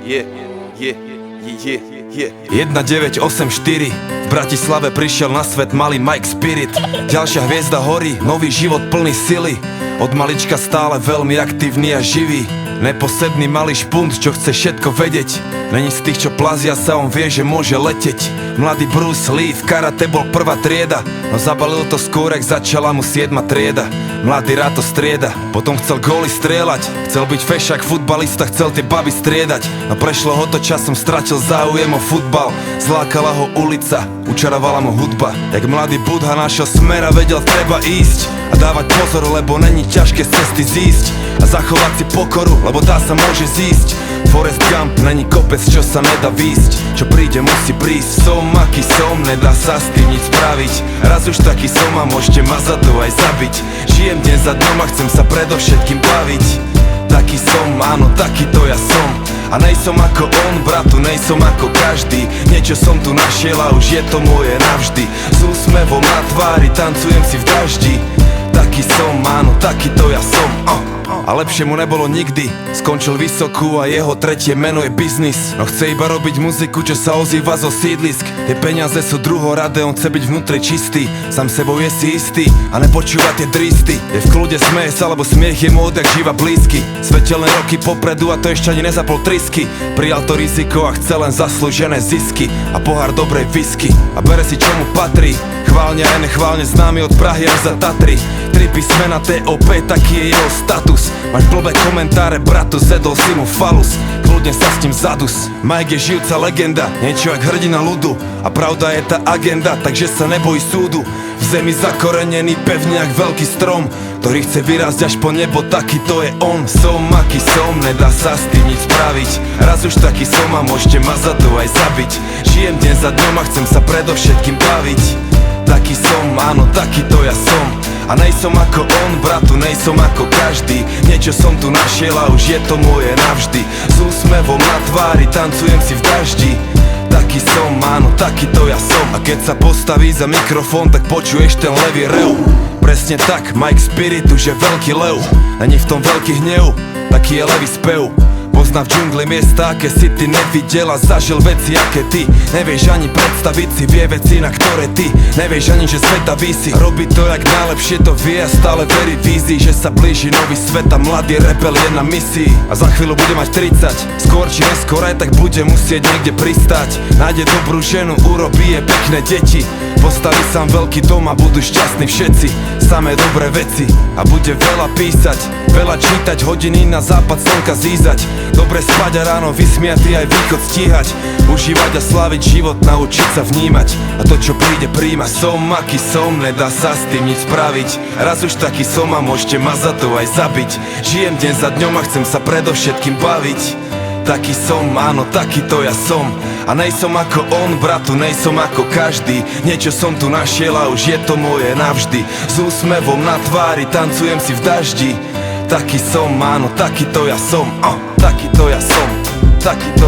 1984 v Bratislave prišiel na svet malý Mike Spirit. Ďalšia hviezda horí, nový život plný sily. Od malička stále veľmi aktívny a živý. Neposedný malý špunt, čo chce všetko vedieť. Není z tých, čo plazia sa, on vie, že môže leteť. Mladý Bruce Lee v karate bol prvá trieda, no zabalil to skôr, ak začala mu 7. trieda. Mladý rád to strieda, potom chcel góly strieľať. Chcel byť fešák, futbalista, chcel tie baby striedať. No prešlo ho to časom, stratil záujem o futbal. Zlákala ho ulica, učarovala mu hudba. Jak mladý Budha našiel smer a vedel, treba ísť a dávať pozor, lebo není ťažké z cesty zísť. A zachovať si pokoru, lebo tá sa môže zísť. Forrest Gump není kopec, čo sa nedá výsť. Čo príde, musí prísť. Som aký som, nedá sa s tým nič spraviť. Raz už taký som a môžete ma za to aj zabiť. Žijem deň za dňom a chcem sa predovšetkým baviť. Taký som, áno, taký to ja som. A nejsom ako on, bratu, nejsom ako každý. Niečo som tu našiel a už je to moje navždy. S úsmevom na tvári tancujem si v daždi. Taký som, áno, taký to ja som. A lepšie mu nebolo nikdy. Skončil vysokú a jeho tretie meno je biznis. No chce iba robiť muziku, čo sa ozýva zo sídlisk. Tie peniaze sú druhoradé, on chce byť vnútri čistý. Sám sebou je si istý a nepočúva tie dristy. Je v kľude, smeje sa, lebo smiech je mu odjak živa blízky. Svetelné roky popredu a to ešte ani nezapol trisky. Prijal to riziko a chce len zaslúžené zisky a pohár dobrej whisky. A bere si čo mu patrí. Chválne a nechválne známy od Prahy až za Tatry. 3 písmena TOP, taký je jeho status. Máš blbé komentáre, bratu, zedol si mu falus. Kľudne sa s tým zadus. Mike je žijúca legenda, niečo jak hrdina ľudu. A pravda je tá agenda, takže sa nebojí súdu. V zemi zakorenený pevne jak veľký strom, ktorý chce vyrásť až po nebo, taký to je on. Som aký som, nedá sa s tým nič spraviť. Raz už taký som a môžete ma za to aj zabiť. Žijem deň za dňom a chcem sa predovšetkým baviť. Taký som, áno, taký to ja som. A nejsom ako on, bratu, nejsom ako každý. Niečo som tu našiel a už je to moje navždy. S úsmevom na tvári tancujem si v daždi. Taký som, áno, taký to ja som. A keď sa postaví za mikrofón, tak počuješ ten levý rev. Presne tak, Mike Spirit už je veľký lev. Není v tom veľký hnev, taký je levý spev. Pozná v džungli miesta, aké si ty nevidel a zažil veci, aké ty nevieš ani predstaviť si, vie veci, na ktoré ty nevieš ani, že sveta vísi. Robí to jak najlepšie to vie a stále verí vízii, že sa blíži nový svet a mladý rebel je na misii. A za chvíľu bude mať 30, skôr či neskôr aj tak bude musieť niekde pristať. Nájde dobrú ženu, urobí je pekné deti, postaví sám veľký dom a budú šťastní všetci. Samé dobré veci a bude veľa písať, veľa čítať, hodiny na západ slnka zízať. Dobre spať a ráno vysmiatý aj východ stíhať. Užívať a sláviť život, naučiť sa vnímať. A to čo príde príjma. Som aký som, nedá sa s tým nič spraviť. Raz už taký som a môžete ma za to aj zabiť. Žijem deň za dňom a chcem sa predovšetkým baviť. Taký som, áno, taký to ja som. A nejsom ako on, bratu, nejsom ako každý. Niečo som tu našiel a už je to moje navždy. S úsmevom na tvári tancujem si v daždi. Taký som, áno, taký to ja som. Taký to ja som, taký to